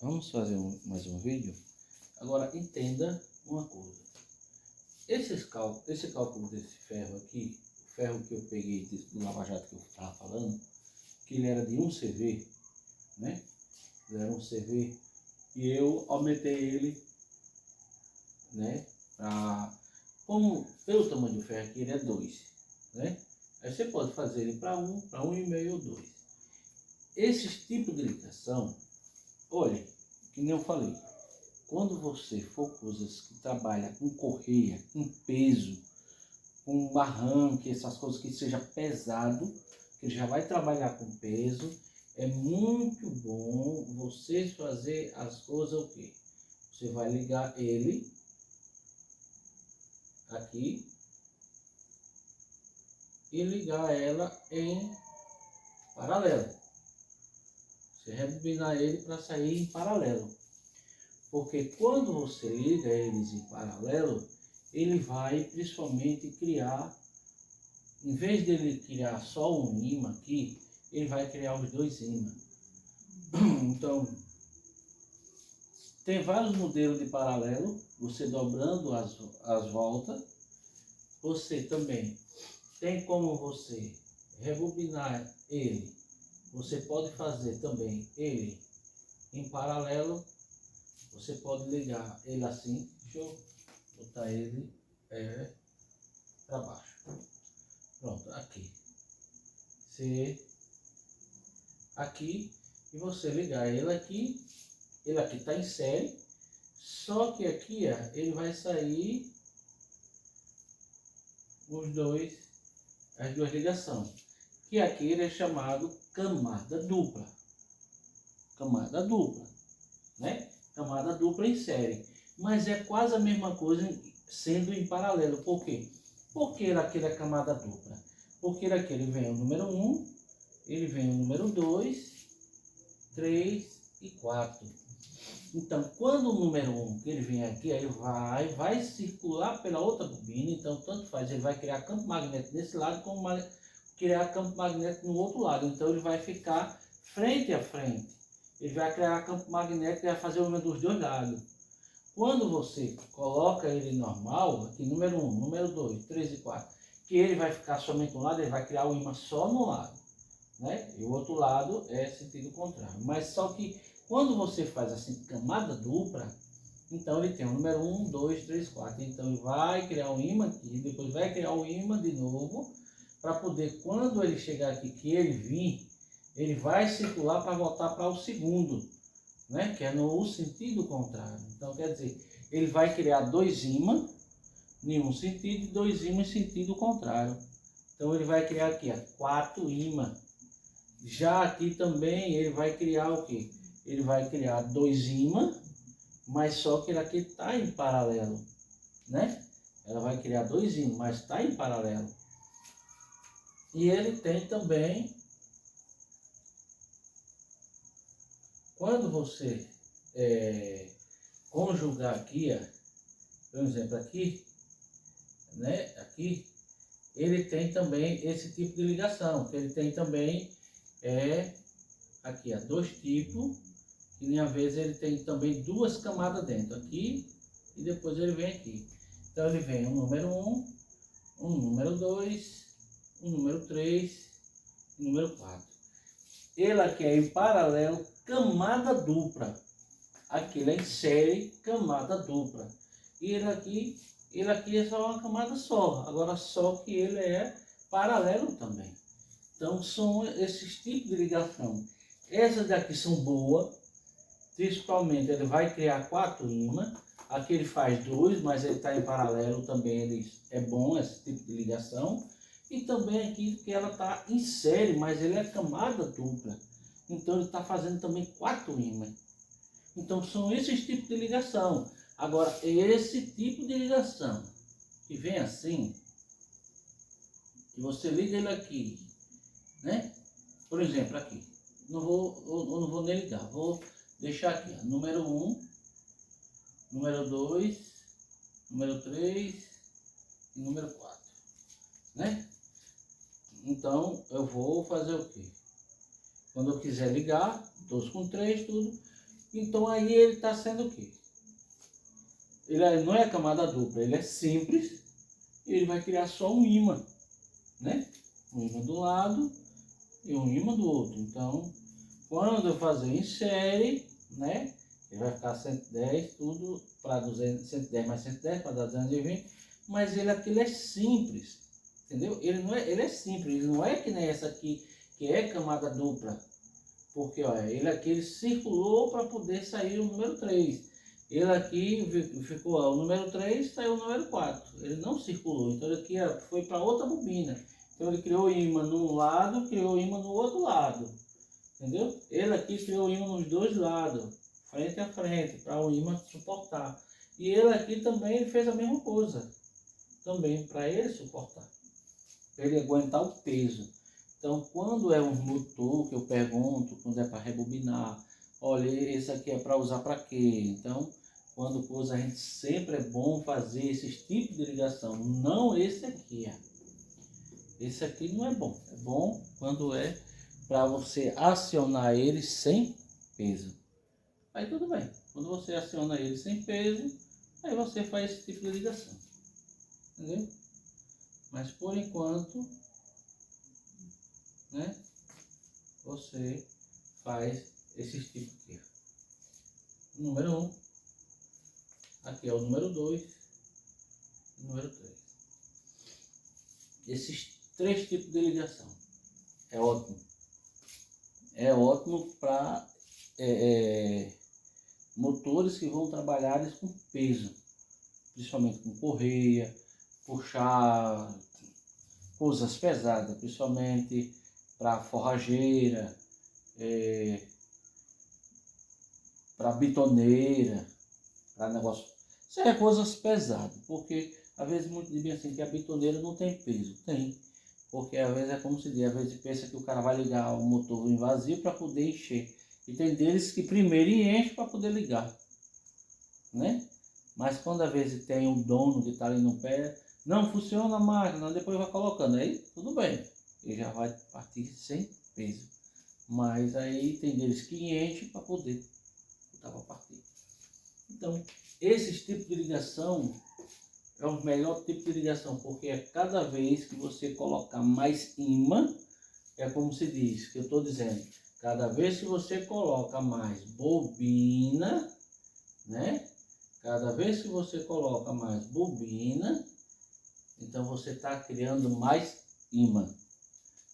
Vamos fazer mais um vídeo. Agora entenda uma coisa. Esse cálculo desse ferro aqui, o ferro que eu peguei do Lava Jato que eu estava falando, que ele era de 1 CV, né? Ele era 1 CV e eu aumentei ele, né? Como pelo tamanho do ferro aqui ele é 2, né? Aí você pode fazer ele para 1, para 1,5 ou 2. Esses tipos de ligação, olha, que nem eu falei, quando você for coisas que trabalham com correia, com peso, com barranco, essas coisas que seja pesado, que ele já vai trabalhar com peso, é muito bom você fazer as coisas o quê? Você vai ligar ele aqui e ligar ela em paralelo. Você rebobinar ele para sair em paralelo. Porque quando você liga eles em paralelo, ele vai principalmente criar, em vez dele criar só um ímã aqui, ele vai criar os dois ímãs. Então, tem vários modelos de paralelo, você dobrando as voltas. Você também tem como você rebobinar ele. Você pode fazer também ele em paralelo. Você pode ligar ele assim. Deixa eu botar ele para baixo. Pronto, aqui. Aqui. E você ligar ele aqui. Ele aqui está em série. Só que aqui, ó, ele vai sair as duas ligações. Que aqui ele é chamado camada dupla. Camada dupla, né? Camada dupla em série. Mas é quase a mesma coisa sendo em paralelo. Por quê? Porque aquele é camada dupla. Porque aqui ele vem o número 1, ele vem o número 2, 3 e 4. Então, quando o número 1 ele vem aqui, aí vai circular pela outra bobina. Então, tanto faz, ele vai criar campo magnético nesse lado, como criar campo magnético no outro lado. Então, ele vai ficar frente a frente. Ele vai criar campo magnético e vai fazer o número dos dois lados. Quando você coloca ele normal, aqui número 1, número 2, 3 e 4, que ele vai ficar somente no lado, ele vai criar o ímã só no lado, né? E o outro lado é sentido contrário. Mas só que quando você faz assim, camada dupla, então ele tem o número 1, 2, 3, 4. Então ele vai criar um ímã aqui, depois vai criar um ímã de novo, para poder, quando ele chegar aqui, que ele vir, ele vai circular para voltar para o segundo, né? Que é no sentido contrário. Então quer dizer, ele vai criar dois ímãs em um sentido e dois ímãs em sentido contrário. Então ele vai criar aqui 4 ímãs. Já aqui também ele vai criar o quê? Ele vai criar dois ímãs, mas só que ele aqui está em paralelo, né? Ela vai criar dois ímãs, mas está em paralelo. E ele tem também, quando você conjugar aqui, ó, por exemplo aqui, né? Aqui, ele tem também esse tipo de ligação, que ele tem também aqui, ó, dois tipos, e nem às vezes ele tem também duas camadas dentro, aqui e depois ele vem aqui. Então ele vem um número 1, um número 2, um número 3 e um número 4. Ele aqui é em paralelo, camada dupla. Aqui ele é em série, camada dupla. E ele aqui é só uma camada só. Agora só que ele é paralelo também. Então são esses tipos de ligação. Essas daqui são boas. Principalmente ele vai criar 4 ímãs. Aqui ele faz 2, mas ele está em paralelo também. É bom esse tipo de ligação. E também aqui que ela está em série, mas ele é camada dupla. Então ele está fazendo também 4 ímãs. Então são esses tipos de ligação. Agora, esse tipo de ligação que vem assim, que você liga ele aqui, né? Por exemplo, aqui. Eu não vou nem ligar, vou deixar aqui, ó, número 1, número 2, número 3 e número 4, né? Então, eu vou fazer o quê? Quando eu quiser ligar, 2 com 3, tudo, Então aí ele está sendo o quê? Ele não é camada dupla, ele é simples e ele vai criar só um ímã, né? Um ímã do lado e um ímã do outro. Então, quando eu fazer em série, né? Ele vai ficar 110, tudo para 200, 110 mais 110 para dar 220, mas ele aqui é simples, entendeu? Ele é simples, ele não é que nem essa aqui, que é camada dupla. Porque olha, ele aqui ele circulou para poder sair o número 3. Ele aqui ficou o número 3, saiu o número 4. Ele não circulou, então ele aqui foi para outra bobina. Então ele criou ímã num lado, criou ímã no outro lado. Entendeu? Ele aqui criou ímã nos dois lados, frente a frente, para o ímã suportar. E ele aqui também ele fez a mesma coisa, também para ele suportar, para ele aguentar o peso. Então, quando é um motor que eu pergunto, quando é para rebobinar, olha, esse aqui é para usar para quê? Então, quando coisa, a gente sempre é bom fazer esses tipos de ligação, não esse aqui. Esse aqui não é bom. É bom quando é para você acionar ele sem peso. Aí tudo bem. Quando você aciona ele sem peso, aí você faz esse tipo de ligação. Entendeu? Mas por enquanto, né? Você faz esses tipos aqui. O número 1, aqui é o número 2 e o número 3. Esses 3 tipos de ligação. É ótimo. É ótimo para motores que vão trabalhar com peso, principalmente com correia, puxar coisas pesadas, principalmente para forrageira, para bitoneira, para negócio. Isso é coisas pesadas, porque às vezes muitos dizem assim que a bitoneira não tem peso. Tem, porque às vezes é como se diz, às vezes pensa que o cara vai ligar o motor em vazio para poder encher. E tem deles que primeiro enche para poder ligar, né? Mas quando às vezes tem um dono que está ali no pé, não funciona a máquina, depois vai colocando, aí tudo bem, ele já vai partir sem peso. Mas aí tem deles que enche para poder partir. Então, esses tipos de ligação é o melhor tipo de ligação, porque é cada vez que você colocar mais ímã, é como se diz, que eu estou dizendo, cada vez que você coloca mais bobina, né? Cada vez que você coloca mais bobina, então você está criando mais ímã,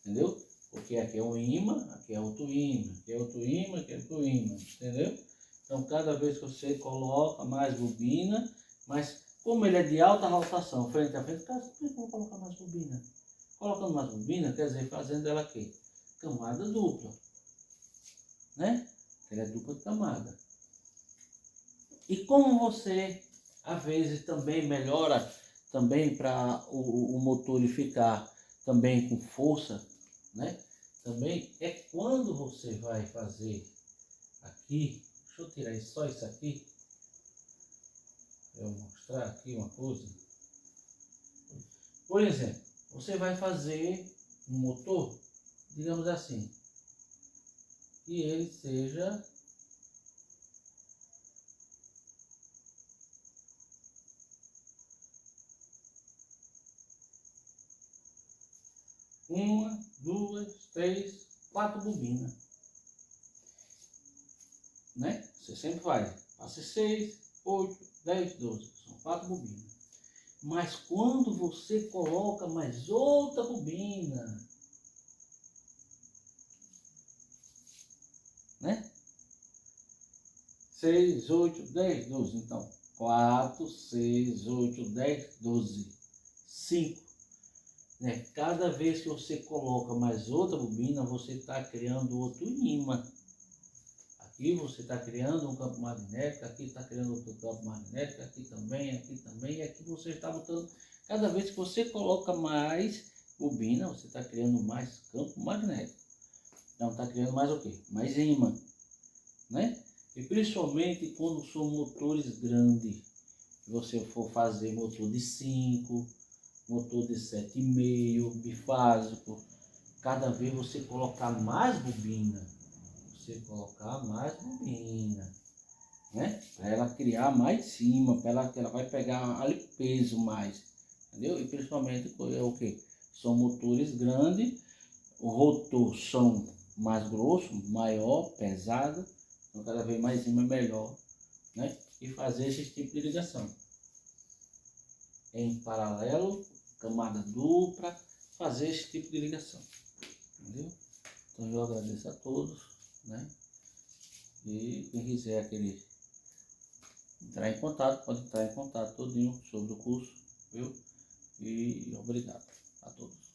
entendeu? Porque aqui é um ímã, aqui é outro ímã, aqui é outro ímã, aqui é outro ímã, entendeu? Então cada vez que você coloca mais bobina, mas como ele é de alta rotação, frente a frente, cara, por que eu vou colocar mais bobina? Colocando mais bobina, quer dizer, fazendo ela aqui, camada dupla, né? Ela é dupla de camada. E como você, às vezes, também melhora também para o motor ele ficar também com força, né? Também é quando você vai fazer aqui, deixa eu tirar só isso aqui, eu vou mostrar aqui uma coisa. Por exemplo, você vai fazer um motor, digamos assim, que ele seja uma, duas, três, 4 bobinas, né? Você sempre vai, passe 6, 8, 10, 12, são 4 bobinas. Mas quando você coloca mais outra bobina, né? 6, 8, 10, 12. Então, 4, 6, 8, 10, 12. 5. Né? Cada vez que você coloca mais outra bobina, você está criando outro ímã. Aqui você está criando um campo magnético, aqui está criando outro campo magnético, aqui também, e aqui você está botando. Cada vez que você coloca mais bobina, você está criando mais campo magnético. Então está criando mais o quê? Mais ímã, né? E principalmente quando são motores grandes, se você for fazer motor de 5, motor de 7,5, bifásico, cada vez você colocar mais bobina, você colocar mais bobina, criar mais de cima, que ela vai pegar ali peso mais, entendeu? E principalmente o que? São motores grandes, o rotor são mais grosso, maior, pesado, então cada vez mais cima é melhor, né? E fazer esse tipo de ligação. Em paralelo, camada dupla, fazer esse tipo de ligação, entendeu? Então eu agradeço a todos, né? E quem quiser entrar em contato, pode entrar em contato todinho sobre o curso, viu? E obrigado a todos.